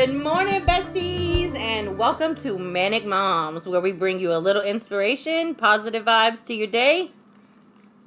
Good morning, besties, and welcome to Manic Moms, where we bring you a little inspiration, positive vibes to your day.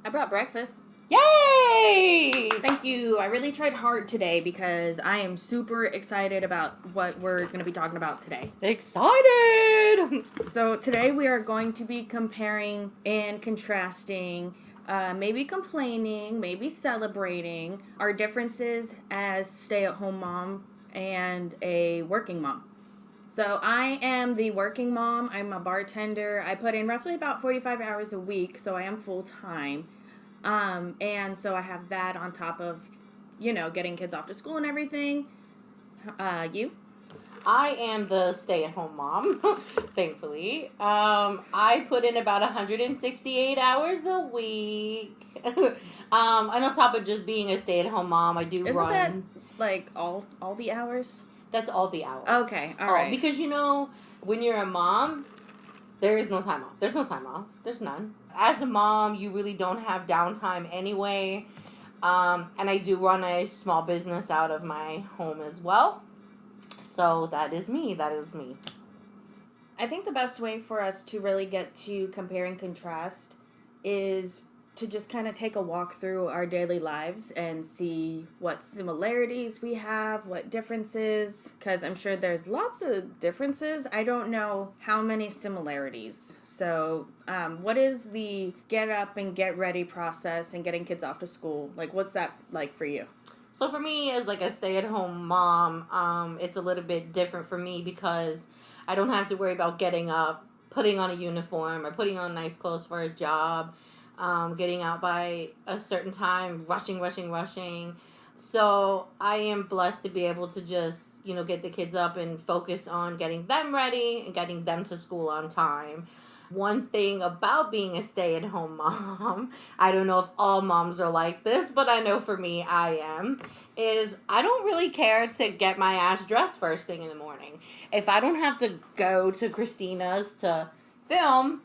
I brought breakfast. Yay! Thank you. I really tried hard today because I am super excited about what we're going to be talking about today. Excited! So today we are going to be comparing and contrasting, maybe complaining, maybe celebrating our differences as stay-at-home mom and a working mom. So I am the working mom. I'm a bartender. I put in roughly about 45 hours a week, so I am full-time. And so I have that on top of, getting kids off to school and everything. You? I am the stay-at-home mom, thankfully. I put in about 168 hours a week. And on top of just being a stay-at-home mom, I do Isn't run... that, like, all the hours? That's all the hours. Okay, all right. Because, when you're a mom, there is no time off. There's no time off. There's none. As a mom, you really don't have downtime anyway. And I do run a small business out of my home as well. So that is me. I think the best way for us to really get to compare and contrast is to just kind of take a walk through our daily lives and see what similarities we have, what differences, because I'm sure there's lots of differences. I don't know how many similarities. So what is the get up and get ready process and getting kids off to school? Like, what's that like for you? So for me, as like a stay-at-home mom, it's a little bit different for me because I don't have to worry about getting up, putting on a uniform, or putting on nice clothes for a job. Getting out by a certain time, rushing. So I am blessed to be able to just, get the kids up and focus on getting them ready and getting them to school on time. One thing about being a stay-at-home mom, I don't know if all moms are like this, but I know for me I am, is I don't really care to get my ass dressed first thing in the morning. If I don't have to go to Christina's to film,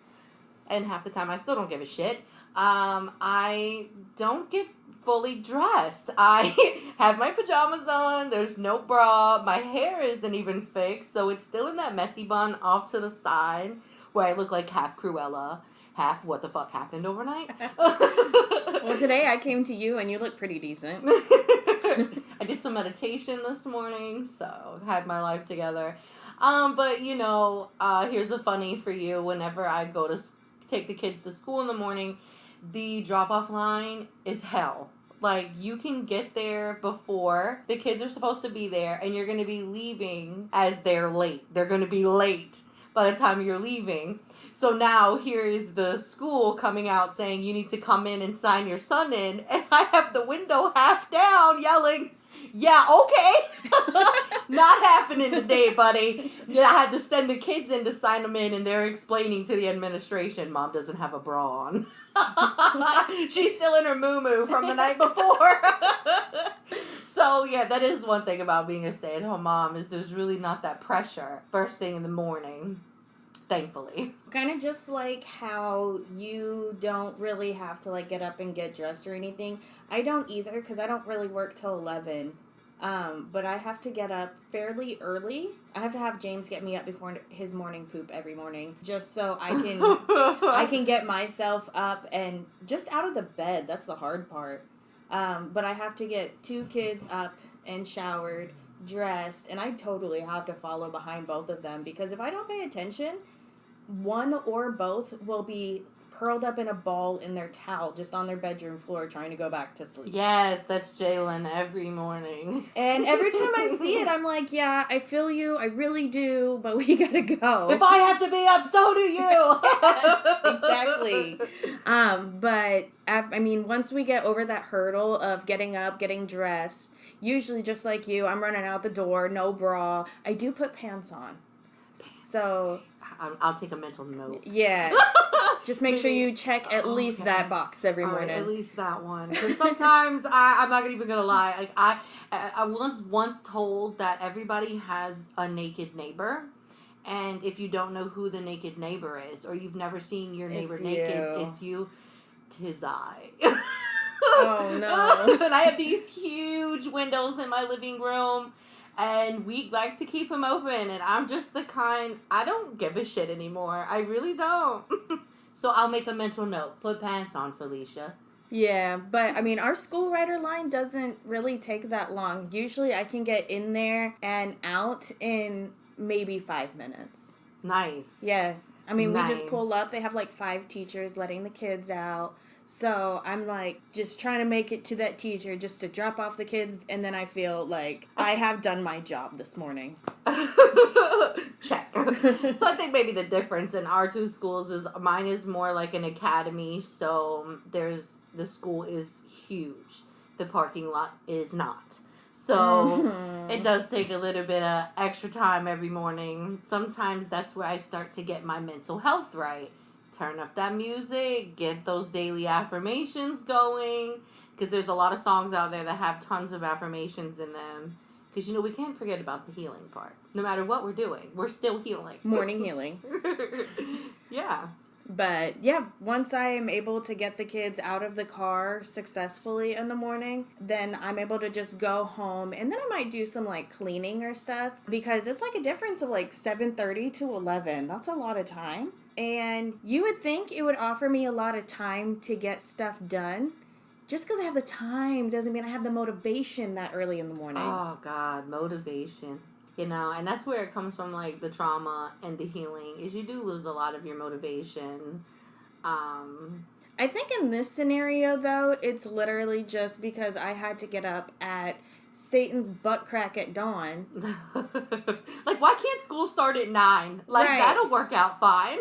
and half the time I still don't give a shit, I don't get fully dressed. I have my pajamas on, there's no bra, my hair isn't even fixed, so it's still in that messy bun off to the side, where I look like half Cruella, half what the fuck happened overnight. Well, today I came to you and you look pretty decent. I did some meditation this morning, so had my life together. But here's a funny for you. Whenever I go to take the kids to school in the morning, the drop-off line is hell. Like, you can get there before the kids are supposed to be there, and you're going to be leaving as they're late. They're going to be late by the time you're leaving. So now here is the school coming out saying you need to come in and sign your son in, and I have the window half down yelling, yeah, okay. Not happening today, buddy. Yeah, I had to send the kids in to sign them in, and they're explaining to the administration, Mom doesn't have a bra on. She's still in her moo-moo from the night before. So, yeah, that is one thing about being a stay-at-home mom, is there's really not that pressure first thing in the morning, thankfully. Kind of just like how you don't really have to, get up and get dressed or anything. I don't either, because I don't really work till 11. But I have to get up fairly early. I have to have James get me up before his morning poop every morning, just so I can get myself up and just out of the bed. That's the hard part. But I have to get 2 kids up and showered, dressed, and I totally have to follow behind both of them, because if I don't pay attention, one or both will be curled up in a ball in their towel just on their bedroom floor trying to go back to sleep. Yes, that's Jalen every morning. And every time I see it, I'm like, yeah, I feel you, I really do, but we gotta go. If I have to be up, so do you. Yes, exactly. But once we get over that hurdle of getting up, getting dressed, usually just like you, I'm running out the door, no bra. I do put pants on. So I'll take a mental note. Yeah. Just make sure you check at least that box every morning. Right, at least that one. Because sometimes, I'm not even going to lie, like I was once told that everybody has a naked neighbor. And if you don't know who the naked neighbor is, or you've never seen your neighbor naked, it's you. 'Tis I. Oh, no. And I have these huge windows in my living room. And we like to keep them open. And I'm just the kind, I don't give a shit anymore. I really don't. So I'll make a mental note. Put pants on, Felicia. Yeah, but I mean, our school rider line doesn't really take that long. Usually I can get in there and out in maybe 5 minutes. Nice. Yeah. I mean, we just Nice. pull up. They have like 5 teachers letting the kids out. So I'm like just trying to make it to that teacher just to drop off the kids. And then I feel like I have done my job this morning. Check. So I think maybe the difference in our two schools is mine is more like an academy. So the school is huge. The parking lot is not. So it does take a little bit of extra time every morning. Sometimes that's where I start to get my mental health right. Turn up that music, get those daily affirmations going. Because there's a lot of songs out there that have tons of affirmations in them. Because, we can't forget about the healing part. No matter what we're doing, we're still healing. Morning healing. Yeah. But yeah, once I am able to get the kids out of the car successfully in the morning, then I'm able to just go home, and then I might do some like cleaning or stuff, because it's like a difference of like 7:30 to 11. That's a lot of time. And you would think it would offer me a lot of time to get stuff done. Just because I have the time doesn't mean I have the motivation that early in the morning. Oh, God, motivation. And that's where it comes from, like, the trauma and the healing, is you do lose a lot of your motivation. I think in this scenario, though, it's literally just because I had to get up at Satan's butt crack at dawn. Like, why can't school start at 9? Like, Right. that'll work out fine.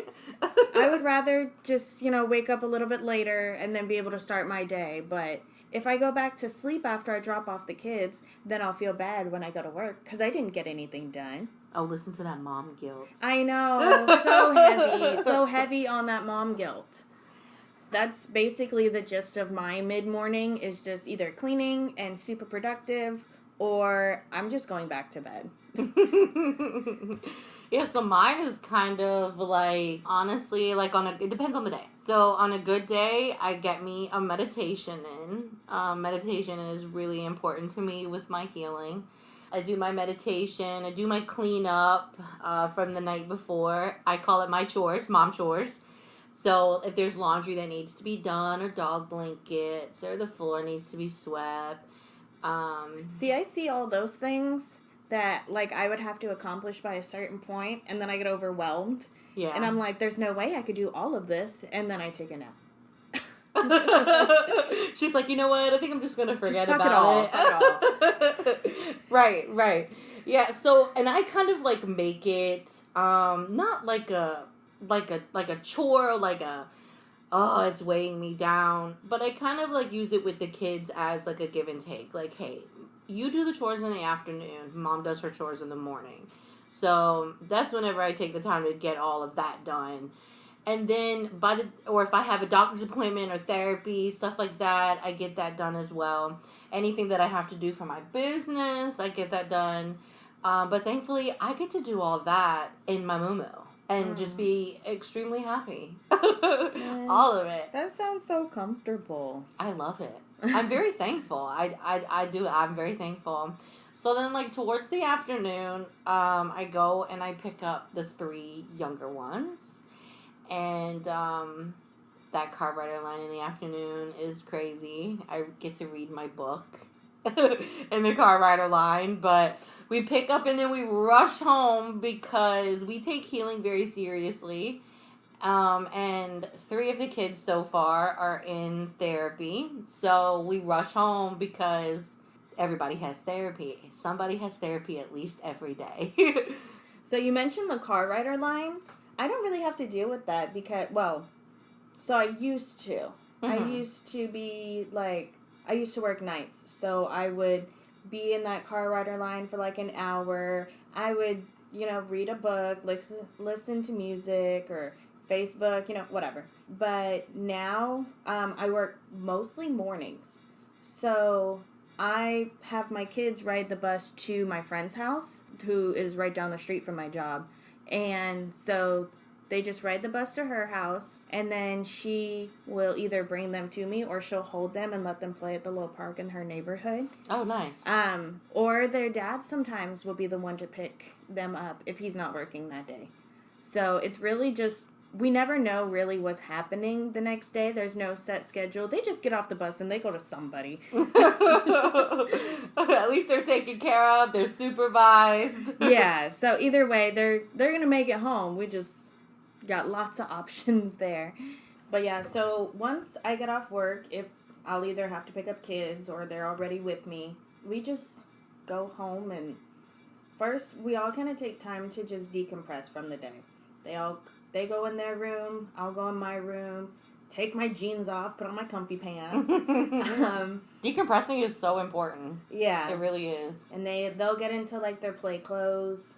I would rather just, wake up a little bit later and then be able to start my day. But if I go back to sleep after I drop off the kids, then I'll feel bad when I go to work because I didn't get anything done. Oh, listen to that mom guilt. I know. So heavy. So heavy on that mom guilt. That's basically the gist of my mid-morning, is just either cleaning and super productive, or I'm just going back to bed. Yeah, so mine is kind of like, honestly, like it depends on the day. So on a good day, I get me a meditation in. Meditation is really important to me with my healing. I do my meditation, I do my cleanup from the night before. I call it my chores, mom chores. So if there's laundry that needs to be done, or dog blankets, or the floor needs to be swept. See, I see all those things that, like, I would have to accomplish by a certain point, and then I get overwhelmed. Yeah. And I'm like, there's no way I could do all of this, and then I take a nap. She's like, you know what? I think I'm just going to forget Just fuck about it. Right. Yeah, so, and I kind of, like, make it, not like a chore, like oh, it's weighing me down. But I kind of, like, use it with the kids as, like, a give and take. Like, hey, you do the chores in the afternoon. Mom does her chores in the morning. So that's whenever I take the time to get all of that done. And then or if I have a doctor's appointment or therapy, stuff like that, I get that done as well. Anything that I have to do for my business, I get that done. But thankfully, I get to do all that in my mumu and just be extremely happy. All of it. That sounds so comfortable. I love it. I'm very thankful. I do. I'm very thankful. So then, like, towards the afternoon, I go and I pick up the 3 younger ones. And that car rider line in the afternoon is crazy. I get to read my book in the car rider line. But we pick up and then we rush home because we take healing very seriously. And 3 of the kids so far are in therapy. So we rush home because everybody has therapy. Somebody has therapy at least every day. So you mentioned the car rider line. I don't really have to deal with that because, so I used to. Mm-hmm. I used to be like, I used to work nights. So I would be in that car rider line for like an hour. I would, read a book, listen to music or Facebook, whatever. But now I work mostly mornings. So I have my kids ride the bus to my friend's house, who is right down the street from my job. And so They just ride the bus to her house, and then she will either bring them to me or she'll hold them and let them play at the little park in her neighborhood. Oh, nice. Or their dad sometimes will be the one to pick them up if he's not working that day. So it's really just, we never know really what's happening the next day. There's no set schedule. They just get off the bus and they go to somebody. At least they're taken care of. They're supervised. Yeah, so either way, they're going to make it home. We just got lots of options there. But yeah, so once I get off work, if I'll either have to pick up kids or they're already with me, we just go home, and first we all kind of take time to just decompress from the day. They go in their room, I'll go in my room, take my jeans off, put on my comfy pants. Decompressing is so important. Yeah. It really is. And they'll get into like their play clothes.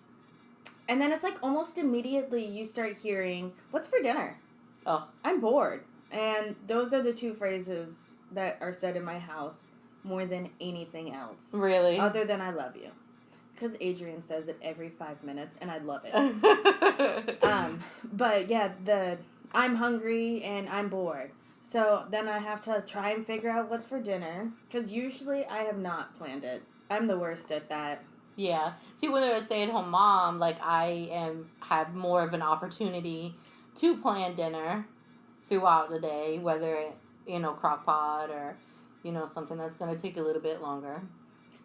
And then it's like almost immediately you start hearing, "What's for dinner?" Oh. "I'm bored." And those are the two phrases that are said in my house more than anything else. Really? Other than "I love you." Because Adrian says it every 5 minutes, and I love it. But yeah, I'm hungry and I'm bored. So then I have to try and figure out what's for dinner. Because usually I have not planned it. I'm the worst at that. Yeah. See, when they're a stay-at-home mom, like, have more of an opportunity to plan dinner throughout the day, whether it, crock pot or, something that's going to take a little bit longer.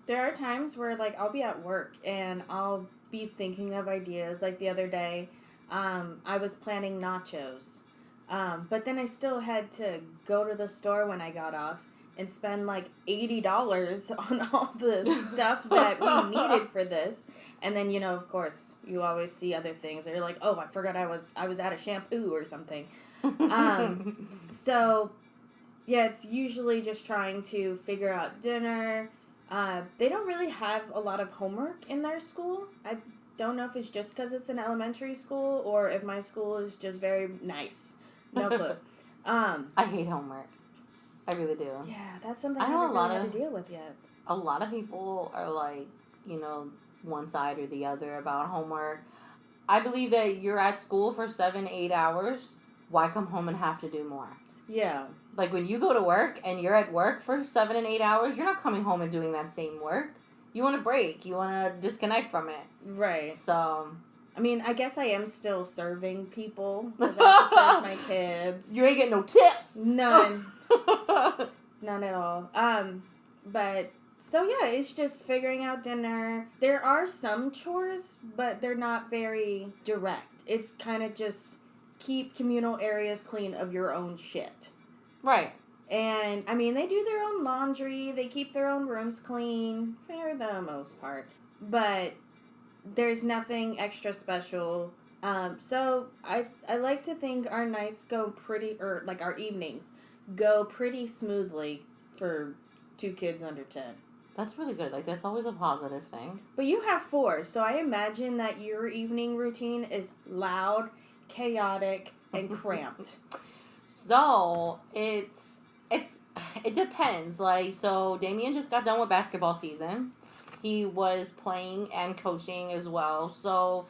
There are times where, like, I'll be at work and I'll be thinking of ideas. Like, the other day, I was planning nachos. But then I still had to go to the store when I got off and spend, like, $80 on all the stuff that we needed for this. And then, of course, you always see other things. You're like, oh, I forgot I was out of shampoo or something. So, yeah, it's usually just trying to figure out dinner. They don't really have a lot of homework in their school. I don't know if it's just because it's an elementary school or if my school is just very nice. No clue. I hate homework. I really do. Yeah, that's something I haven't really had to deal with yet. A lot of people are like, one side or the other about homework. I believe that you're at school for 7-8 hours. Why come home and have to do more? Yeah. Like, when you go to work and you're at work for 7 and 8 hours, you're not coming home and doing that same work. You want to break. You want to disconnect from it. Right. So, I mean, I guess I am still serving people because I have to serve my kids. You ain't getting no tips. None. None at all. But, so yeah, it's just figuring out dinner. There are some chores, but they're not very direct. It's kind of just keep communal areas clean of your own shit. Right. And, I mean, they do their own laundry. They keep their own rooms clean for the most part. But there's nothing extra special. So I like to think our nights go our evenings go pretty smoothly for 2 kids under 10. That's really good. Like, that's always a positive thing. But you have 4, so I imagine that your evening routine is loud, chaotic, and cramped. So, it depends. Like, so Damien just got done with basketball season. He was playing and coaching as well. So,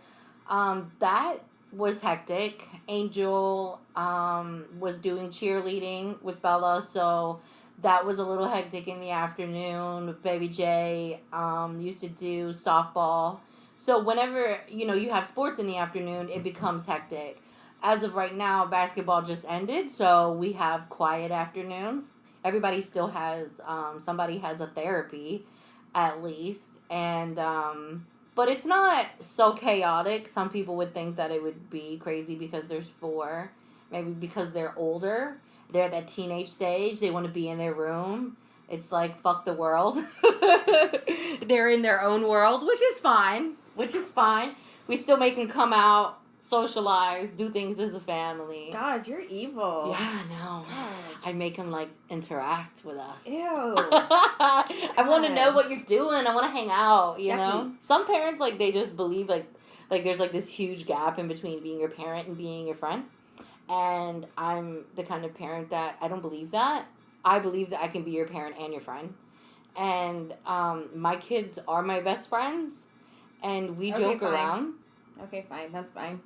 that was hectic. Angel, was doing cheerleading with Bella, so that was a little hectic in the afternoon. Baby J, used to do softball. So whenever, you have sports in the afternoon, it becomes hectic. As of right now, basketball just ended, so we have quiet afternoons. Everybody still has, somebody has a therapy, at least. And, but it's not so chaotic. Some people would think that it would be crazy because there's 4. Maybe because they're older. They're at that teenage stage. They want to be in their room. It's like, fuck the world. They're in their own world, which is fine. We still make them come out, socialize, do things as a family. God, you're evil. Yeah, I know. I make them, like, interact with us. Ew. I want to know what you're doing. I want to hang out, you know? Yucky. Some parents, like, they just believe, like there's, like, this huge gap in between being your parent and being your friend. And I'm the kind of parent that I don't believe that. I believe that I can be your parent and your friend. And my kids are my best friends. And we joke around. Okay, fine. That's fine.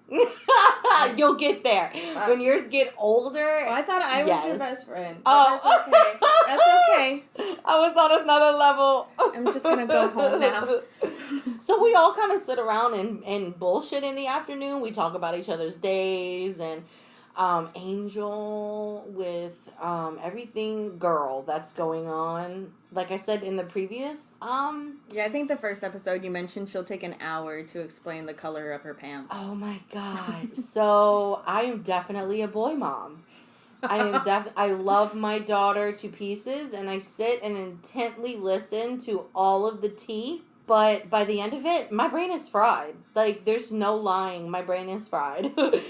You'll get there. When yours get older. Oh, I thought I was your best friend. Oh. That's okay. That's okay. I was on another level. I'm just going to go home now. So we all kind of sit around and bullshit in the afternoon. We talk about each other's days and Angel with everything girl that's going on. Like I said in the previous Yeah, I think the first episode you mentioned she'll take an hour to explain the color of her pants. Oh my god. So I am definitely a boy mom. I love my daughter to pieces, and I sit and intently listen to all of the tea. But by the end of it, my brain is fried. Like, there's no lying. My brain is fried. There's,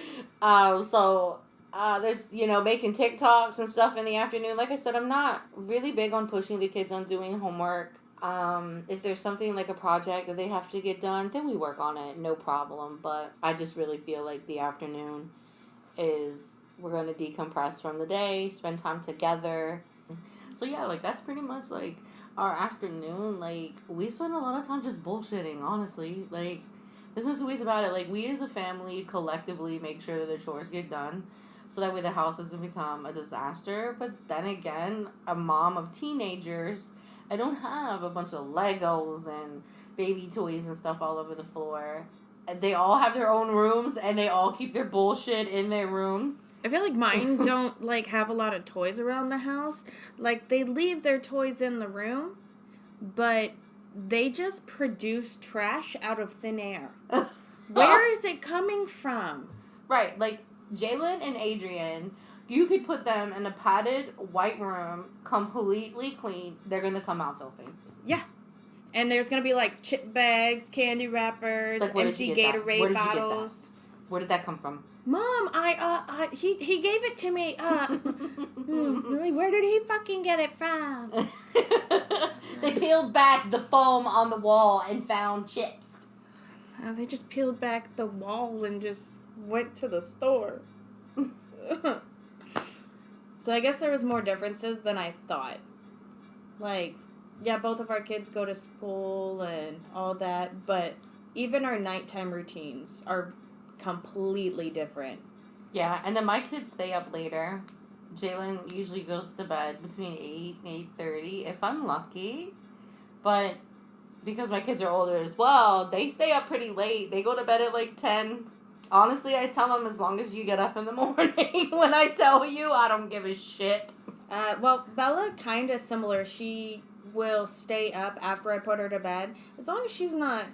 making TikToks and stuff in the afternoon. Like I said, I'm not really big on pushing the kids on doing homework. If there's something like a project that they have to get done, then we work on it. No problem. But I just really feel like the afternoon is... We're going to decompress from the day, spend time together. So, yeah, like, that's pretty much, like, our afternoon. Like, we spend a lot of time just bullshitting, honestly. Like, there's no two ways about it. Like, we as a family collectively make sure that the chores get done. So that way the house doesn't become a disaster. But then again, a mom of teenagers, I don't have a bunch of Legos and baby toys and stuff all over the floor. They all have their own rooms, and they all keep their bullshit in their rooms. I feel like mine don't, like, have a lot of toys around the house. Like, they leave their toys in the room, but they just produce trash out of thin air. Where is it coming from? Right, like, Jalen and Adrian, you could put them in a padded white room, completely clean. They're going to come out filthy. Yeah. And there's going to be, like, chip bags, candy wrappers, like, empty Gatorade bottles. Where did that come from? Mom, he gave it to me. Really, where did he fucking get it from? They peeled back the foam on the wall and found chips. They just peeled back the wall and just went to the store. So I guess there was more differences than I thought. Like, yeah, both of our kids go to school and all that, but even our nighttime routines are completely different. Yeah, and then my kids stay up later. Jalen usually goes to bed between 8 and 8:30 if I'm lucky. But because my kids are older as well, they stay up pretty late. They go to bed at like 10. Honestly, I tell them as long as you get up in the morning. When I tell you, I don't give a shit. Well, Bella kind of similar. She will stay up after I put her to bed. As long as she's not,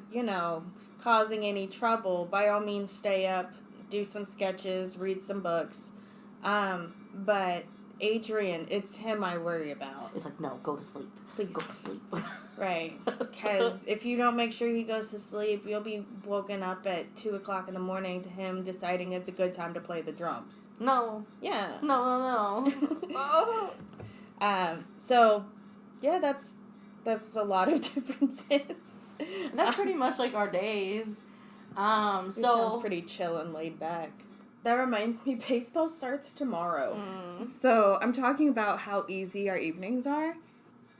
causing any trouble, by all means stay up, do some sketches, read some books. But Adrian, it's him I worry about. It's like, no, go to sleep. Please. Go to sleep. Right. Because if you don't make sure he goes to sleep, you'll be woken up at 2 o'clock in the morning to him deciding it's a good time to play the drums. No. Yeah. No. So, yeah, that's a lot of differences. That's pretty much like our days. It sounds pretty chill and laid back. That reminds me, baseball starts tomorrow. So I'm talking about how easy our evenings are.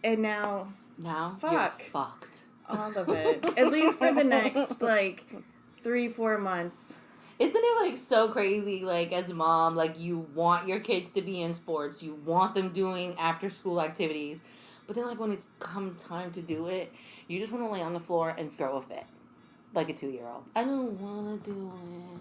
And now you're fucked. All of it. At least for the next, 3-4 months. Isn't it, so crazy, as a mom, you want your kids to be in sports, you want them doing after-school activities, but then, when it's come time to do it, you just want to lay on the floor and throw a fit. Like a 2-year-old. I don't want to do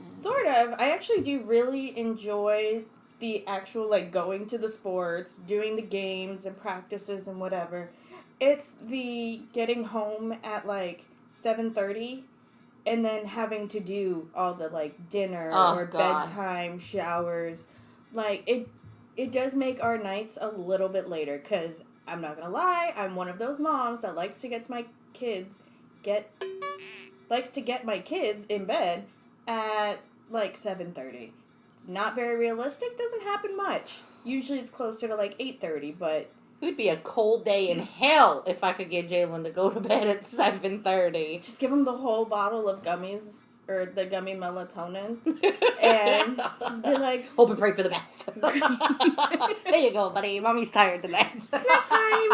it. Sort of. I actually do really enjoy the actual, going to the sports, doing the games and practices and whatever. It's the getting home at, 7:30 and then having to do all the, dinner or bedtime, showers. It does make our nights a little bit later because, I'm not going to lie, I'm one of those moms that likes to get my kids in bed at 7:30. It's not very realistic, doesn't happen much. Usually it's closer to 8:30, but it would be a cold day in hell if I could get Jalen to go to bed at 7:30. Just give him the whole bottle of gummies or the gummy melatonin, and she's been like, hope and pray for the best. There you go, buddy. Mommy's tired tonight. snack time.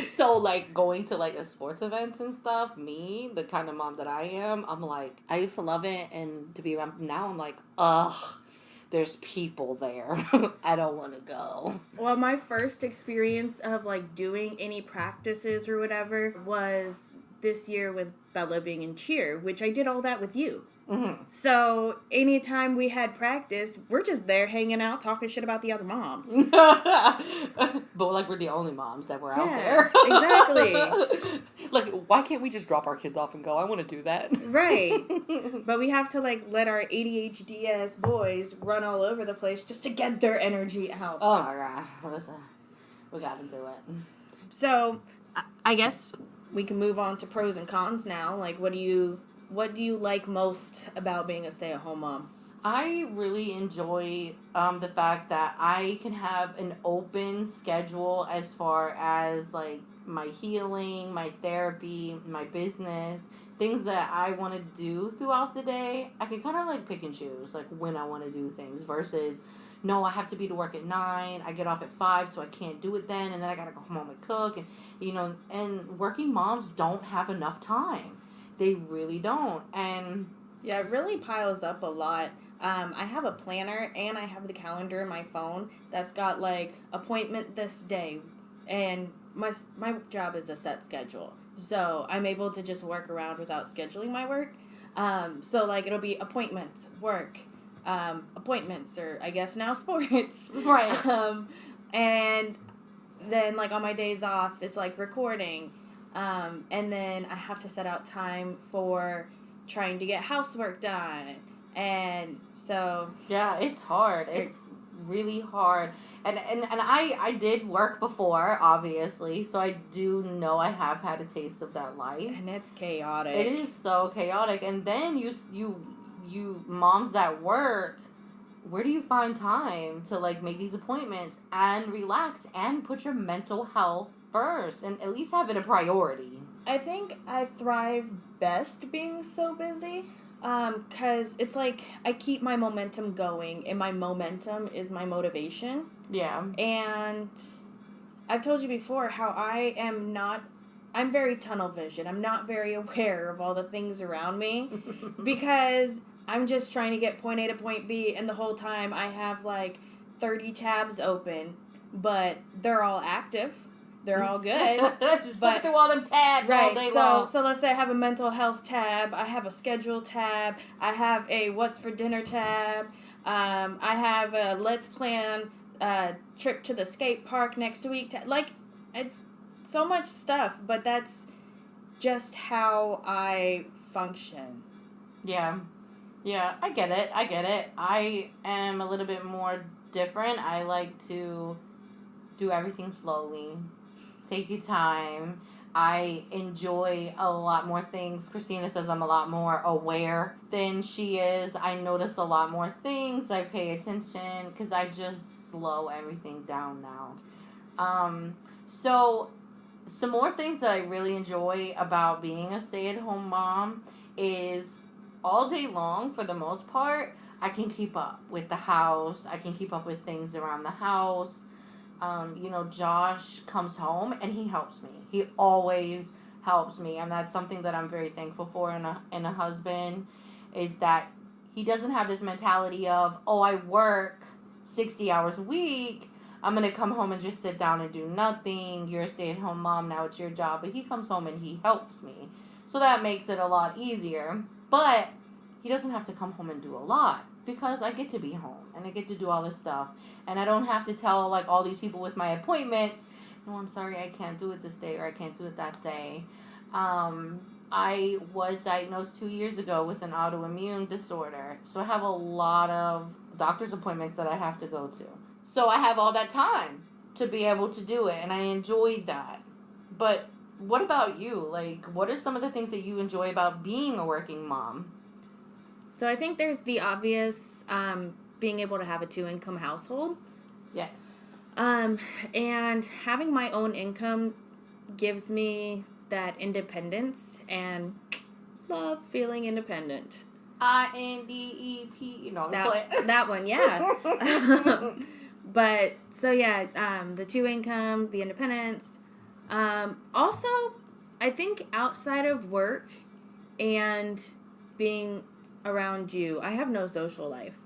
So, like, going to, like, the sports events and stuff, me, the kind of mom that I am, I'm like, I used to love it, and to be around, now I'm like, ugh, there's people there. I don't want to go. Well, my first experience of, like, doing any practices or whatever was this year with Bella being in cheer, which I did all that with you. Mm-hmm. So anytime we had practice, we're just there hanging out, talking shit about the other moms. But like we're the only moms that were out there. Exactly. Like, why can't we just drop our kids off and go? I want to do that. Right. But we have to like let our ADHD ass boys run all over the place just to get their energy out. Oh my god. Listen, we got to do it. So I guess we can move on to pros and cons now. Like, what do you like most about being a stay-at-home mom? I really enjoy the fact that I can have an open schedule as far as like my healing, my therapy, my business, things that I want to do throughout the day. I can kind of like pick and choose like when I want to do things versus no, I have to be to work at 9. I get off at 5, so I can't do it then, and then I gotta go home and cook, and and working moms don't have enough time. They really don't. And yeah, it really piles up a lot. I have a planner and I have the calendar in my phone that's got like appointment this day, and my job is a set schedule, so I'm able to just work around without scheduling my work. So like it'll be appointments, work, appointments, or I guess now sports. right. And then like on my days off, it's like recording. And then I have to set out time for trying to get housework done. And so... yeah, it's hard. It's really hard. And I did work before, obviously, so I do know I have had a taste of that life. And it's chaotic. It is so chaotic. And then you moms that work, where do you find time to, like, make these appointments and relax and put your mental health first and at least have it a priority? I think I thrive best being so busy. Because it's like I keep my momentum going, and my momentum is my motivation. Yeah. And I've told you before how I'm very tunnel vision. I'm not very aware of all the things around me because I'm just trying to get point A to point B, and the whole time I have like 30 tabs open, but they're all active. They're all good. Just flip through all them tabs all day long. So let's say I have a mental health tab. I have a schedule tab. I have a what's for dinner tab. I have a let's plan a trip to the skate park next week. Like, it's so much stuff, but that's just how I function. Yeah. Yeah, I get it. I am a little bit more different. I like to do everything slowly. Take your time. I enjoy a lot more things. Christina says I'm a lot more aware than she is. I notice a lot more things. I pay attention because I just slow everything down now. So some more things that I really enjoy about being a stay-at-home mom is all day long, for the most part, I can keep up with the house. I can keep up with things around the house. Josh comes home and he helps me. He always helps me, and that's something that I'm very thankful for in a husband, is that he doesn't have this mentality of, oh, I work 60 hours a week, I'm going to come home and just sit down and do nothing. You're a stay-at-home mom, now it's your job. But he comes home and he helps me. So that makes it a lot easier. But he doesn't have to come home and do a lot, because I get to be home and I get to do all this stuff. And I don't have to tell like all these people with my appointments, no, I'm sorry, I can't do it this day or I can't do it that day. I was diagnosed 2 years ago with an autoimmune disorder. So I have a lot of doctor's appointments that I have to go to. So I have all that time to be able to do it, and I enjoy that. But what about you? Like, what are some of the things that you enjoy about being a working mom? So I think there's the obvious being able to have a 2-income household. Yes. And having my own income gives me that independence and love feeling independent. INDEP. No, That one, yeah. But so yeah, the 2 income, the independence. Also, I think outside of work and being around you, I have no social life.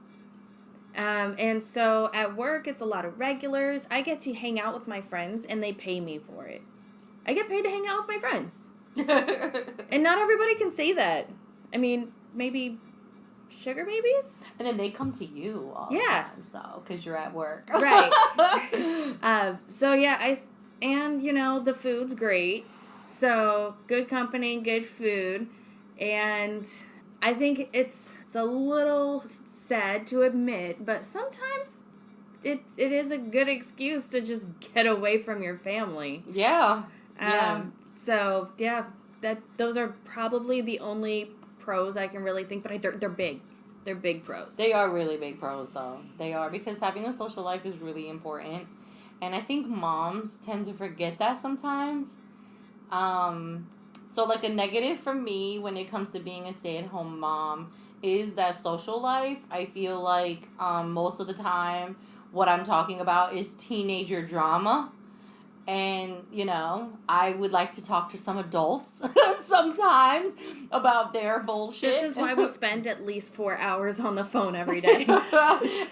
And so at work, it's a lot of regulars. I get to hang out with my friends, and they pay me for it. I get paid to hang out with my friends. And not everybody can say that. I mean, maybe sugar babies? And then they come to you all the time, so, because you're at work. Right. So, yeah, and, you know, the food's great. So, good company, good food. And I think it's a little sad to admit, but sometimes it is a good excuse to just get away from your family. Yeah. So, yeah, those are probably the only pros I can really think, but they're big. They're big pros. They are really big pros, though. They are, because having a social life is really important. And I think moms tend to forget that sometimes. So, like, a negative for me when it comes to being a stay-at-home mom is that social life. I feel like most of the time what I'm talking about is teenager drama. And, you know, I would like to talk to some adults sometimes about their bullshit. This is why we spend at least 4 hours on the phone every day.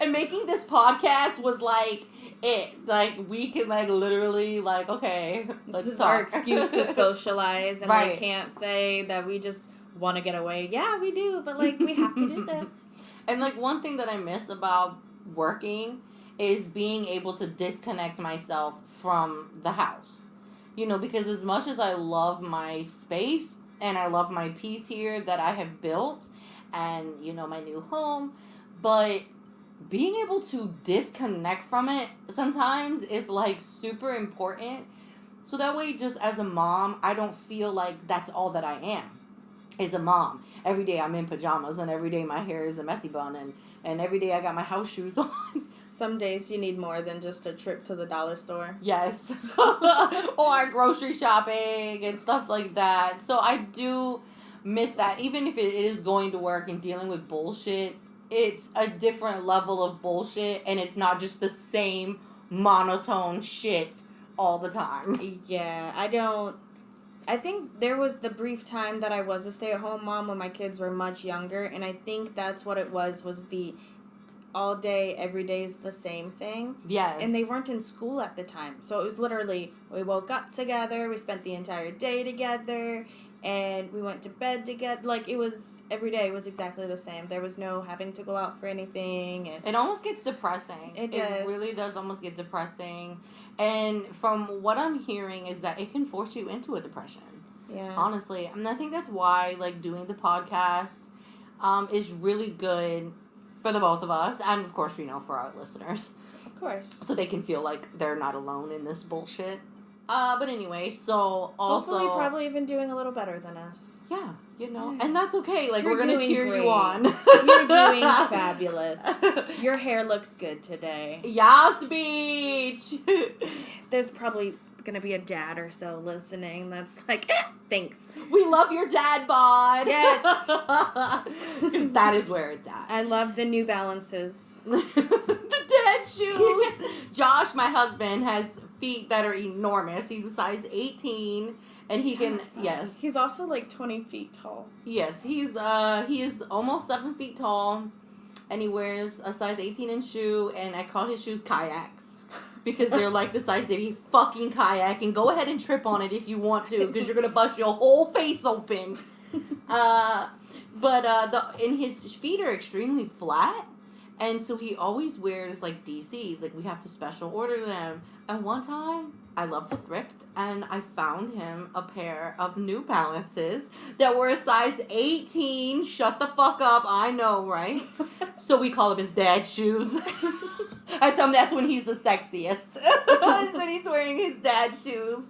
And making this podcast was like it. Like, we can, like, literally, like, okay, let's this is talk. our excuse to socialize, and Right. we can't say that we just want to get away. Yeah, we do, but, like, we have to do this. And, like, one thing that I miss about working is being able to disconnect myself from the house. You know, because as much as I love my space and I love my peace here that I have built and, you know, my new home, but being able to disconnect from it sometimes is, like, super important. So that way, just as a mom, I don't feel like that's all that I am, is a mom. Every day I'm in pajamas, and every day my hair is a messy bun, and every day I got my house shoes on. Some days you need more than just a trip to the dollar store. Yes. Or grocery shopping and stuff like that. So I do miss that. Even if it is going to work and dealing with bullshit, it's a different level of bullshit, and it's not just the same monotone shit all the time. Yeah, I think there was the brief time that I was a stay-at-home mom when my kids were much younger, and I think that's what it was the all day, every day is the same thing. Yes. And they weren't in school at the time. So it was literally, we woke up together, we spent the entire day together, and we went to bed together. Like, it was, every day was exactly the same. There was no having to go out for anything. And it almost gets depressing. It does. It really does almost get depressing. And from what I'm hearing is that it can force you into a depression. Yeah. Honestly. And I think that's why, like, doing the podcast is really good for the both of us, and of course, you know, for our listeners. Of course. So they can feel like they're not alone in this bullshit. But anyway, so also... Hopefully probably even doing a little better than us. Yeah, you know, and that's okay. Like, You're we're gonna doing cheer great. you on. You're doing fabulous. Your hair looks good today. Yas, beach! There's probably gonna be a dad or so listening that's like, thanks. We love your dad bod. Yes. Because that is where it's at. I love the New Balances. The dad shoes. Josh, my husband, has feet that are enormous. He's a size 18, and he can, yes. He's also like 20 feet tall. Yes, he is almost 7 feet tall, and he wears a size 18-inch shoe, and I call his shoes kayaks. Because they're like the size of a fucking kayak, and go ahead and trip on it if you want to, because you're gonna bust your whole face open. And his feet are extremely flat, and so he always wears like DCs. Like, we have to special order them. And one time, I love to thrift, and I found him a pair of New Balances that were a size 18. Shut the fuck up, I know, right? So we call them his dad shoes. I tell him that's when he's the sexiest. Is when he's wearing his dad shoes.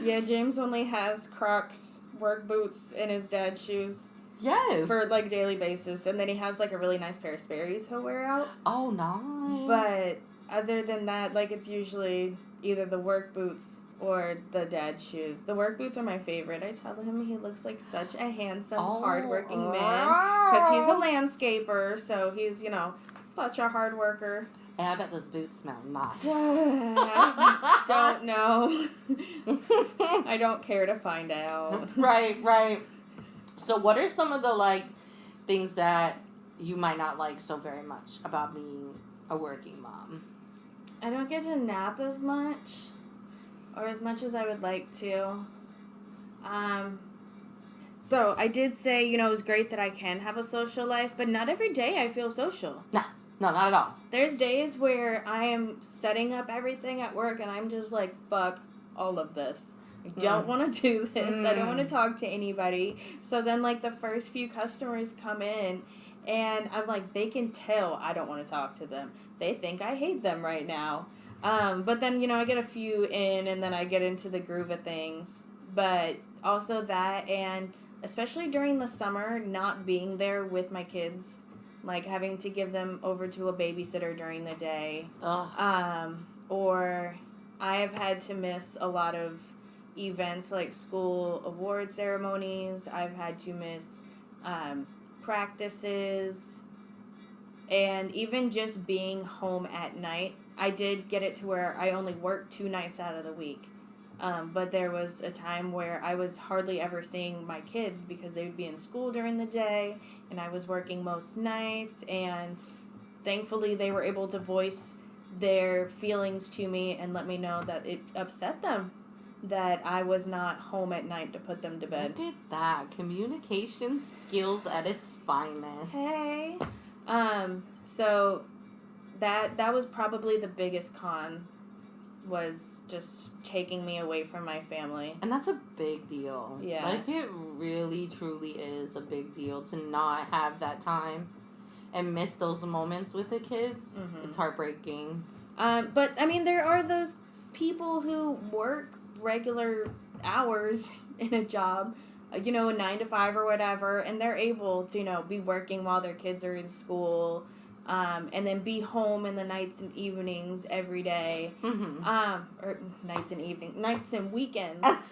Yeah, James only has Crocs, work boots, and his dad shoes. Yes. For, like, daily basis. And then he has, like, a really nice pair of Sperry's he'll wear out. Oh, nice. But other than that, like, it's usually either the work boots Or the dad shoes. The work boots are my favorite. I tell him he looks like such a handsome, Oh, hardworking man. Because he's a landscaper, so he's, such a hard worker. And I bet those boots smell nice. I don't know. I don't care to find out. Right. So what are some of the, things that you might not like so very much about being a working mom? I don't get to nap as much. Or as much as I would like to. So I did say, it was great that I can have a social life, but not every day I feel social. No, not at all. There's days where I am setting up everything at work and I'm just like, fuck all of this. I don't want to do this. I don't want to talk to anybody. So then, the first few customers come in and I'm like, they can tell I don't want to talk to them. They think I hate them right now. But then, I get a few in and then I get into the groove of things. But also that, and especially during the summer, not being there with my kids, having to give them over to a babysitter during the day. Or I have had to miss a lot of events like school award ceremonies. I've had to miss practices. And even just being home at night, I did get it to where I only worked 2 nights out of the week. But there was a time where I was hardly ever seeing my kids because they would be in school during the day, and I was working most nights, and thankfully they were able to voice their feelings to me and let me know that it upset them that I was not home at night to put them to bed. Look at that. Communication skills at its finest. Hey. So that was probably the biggest con, was just taking me away from my family. And that's a big deal. Yeah. It really, truly is a big deal to not have that time and miss those moments with the kids. Mm-hmm. It's heartbreaking. But, there are those people who work regular hours in a job, a 9 to 5 or whatever, and they're able to, be working while their kids are in school, and then be home in the nights and evenings every day. Mm-hmm. Or nights and weekends.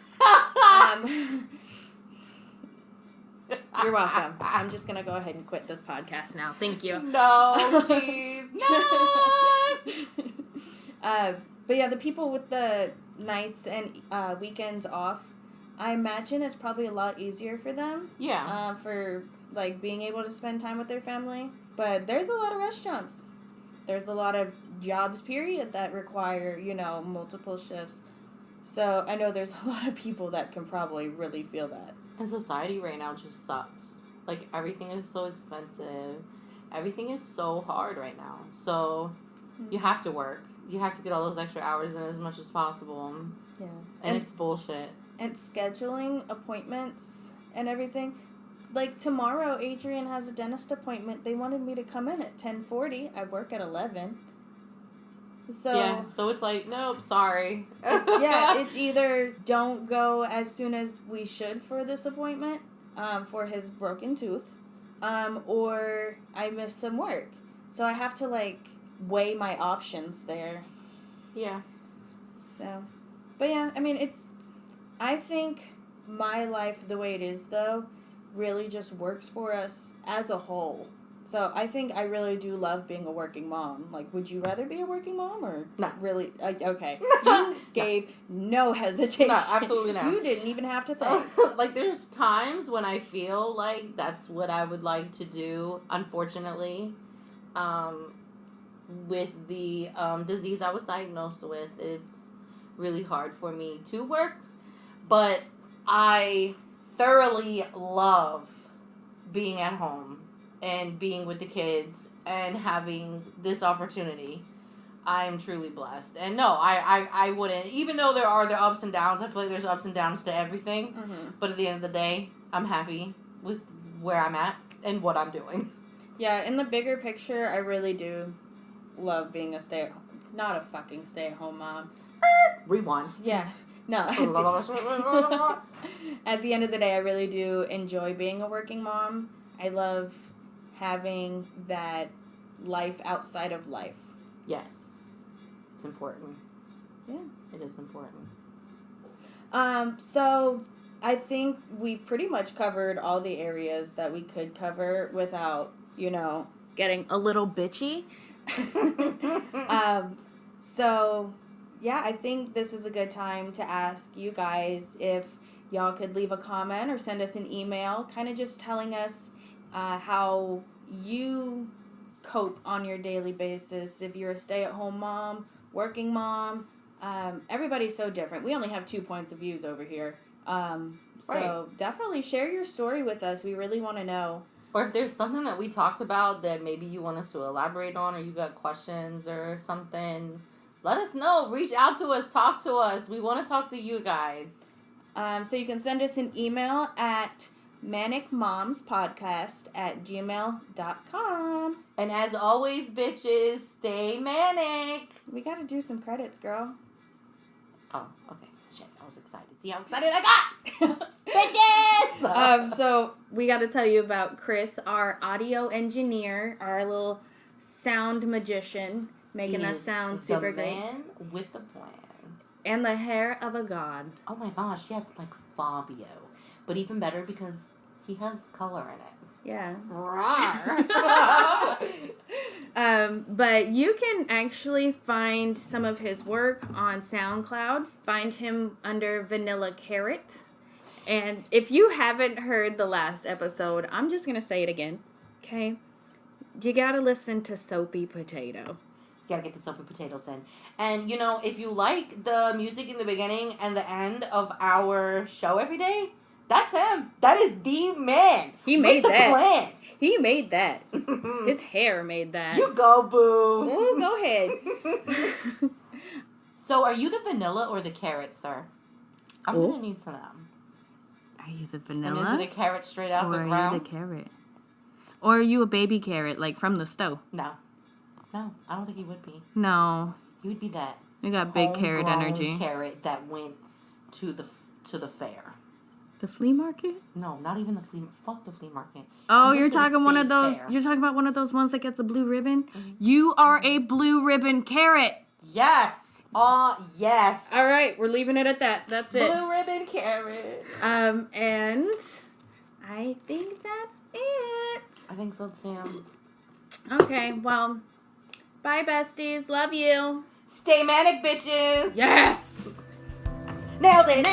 You're welcome. I'm just going to go ahead and quit this podcast now. Thank you. No, jeez. No! But yeah, the people with the nights and weekends off, I imagine it's probably a lot easier for them. Yeah. For, being able to spend time with their family. But there's a lot of restaurants. There's a lot of jobs, period, that require, multiple shifts. So I know there's a lot of people that can probably really feel that. And society right now just sucks. Everything is so expensive. Everything is so hard right now. So you have to work. You have to get all those extra hours in as much as possible. Yeah. And it's bullshit. And scheduling appointments and everything. Tomorrow, Adrian has a dentist appointment. They wanted me to come in at 10:40. I work at 11. So yeah, so it's nope, sorry. Yeah, it's either don't go as soon as we should for this appointment, for his broken tooth, or I miss some work. So I have to, weigh my options there. Yeah. So, but yeah, I think my life, the way it is, though, really just works for us as a whole. So I think I really do love being a working mom. Would you rather be a working mom or not really? Okay, you gave no hesitation. No, absolutely not. You didn't even have to think. There's times when I feel like that's what I would like to do. Unfortunately, with the disease I was diagnosed with, it's really hard for me to work. But I thoroughly love being at home and being with the kids and having this opportunity. I'm truly blessed. And no, I wouldn't, even though there are the ups and downs, I feel like there's ups and downs to everything. Mm-hmm. But at the end of the day, I'm happy with where I'm at and what I'm doing. Yeah, in the bigger picture, I really do love being not a fucking stay-at-home mom. Rewind. Yeah. No. At the end of the day, I really do enjoy being a working mom. I love having that life outside of life. Yes. It's important. Yeah. It is important. So I think we pretty much covered all the areas that we could cover without, getting a little bitchy. So yeah, I think this is a good time to ask you guys if y'all could leave a comment or send us an email, kind of just telling us how you cope on your daily basis. If you're a stay-at-home mom, working mom, everybody's so different. We only have 2 points of views over here. So definitely share your story with us. We really want to know. Or if there's something that we talked about that maybe you want us to elaborate on, or you got questions or something, let us know. Reach out to us. Talk to us. We want to talk to you guys. So you can send us an email at manicmomspodcast@gmail.com. And as always, bitches, stay manic. We got to do some credits, girl. Oh, okay. Shit, I was excited. See how excited I got? Bitches! So we got to tell you about Chris, our audio engineer, our little sound magician, making us sound super great. The man with the plan. And the hair of a god. Oh my gosh, yes, like Fabio. But even better because he has color in it. Yeah. Rawr. But you can actually find some of his work on SoundCloud. Find him under Vanilla Carrot. And if you haven't heard the last episode, I'm just going to say it again. Okay? You got to listen to Soapy Potato. You gotta get the soapy potatoes in. And, if you like the music in the beginning and the end of our show every day, that's him. That is the man. He made with that. The plan. He made that. His hair made that. You go, boo. Ooh, go ahead. So, are you the vanilla or the carrot, sir? I'm gonna need to know. Are you the vanilla? And is it a carrot straight out the ground? Or are you the carrot? Or are you a baby carrot, like from the stove? No, I don't think he would be. No. He would be that. You got big carrot energy. Carrot that went to the fair. The flea market? No, not even the flea. Fuck the flea market. Oh, you're talking one of those. Fair. You're talking about one of those ones that gets a blue ribbon. Mm-hmm. You are a blue ribbon carrot. Yes. Yes. All right, we're leaving it at that. That's it. Blue ribbon carrot. And I think that's it. I think so too. Okay, well, bye, besties. Love you. Stay manic, bitches. Yes. Nailed it.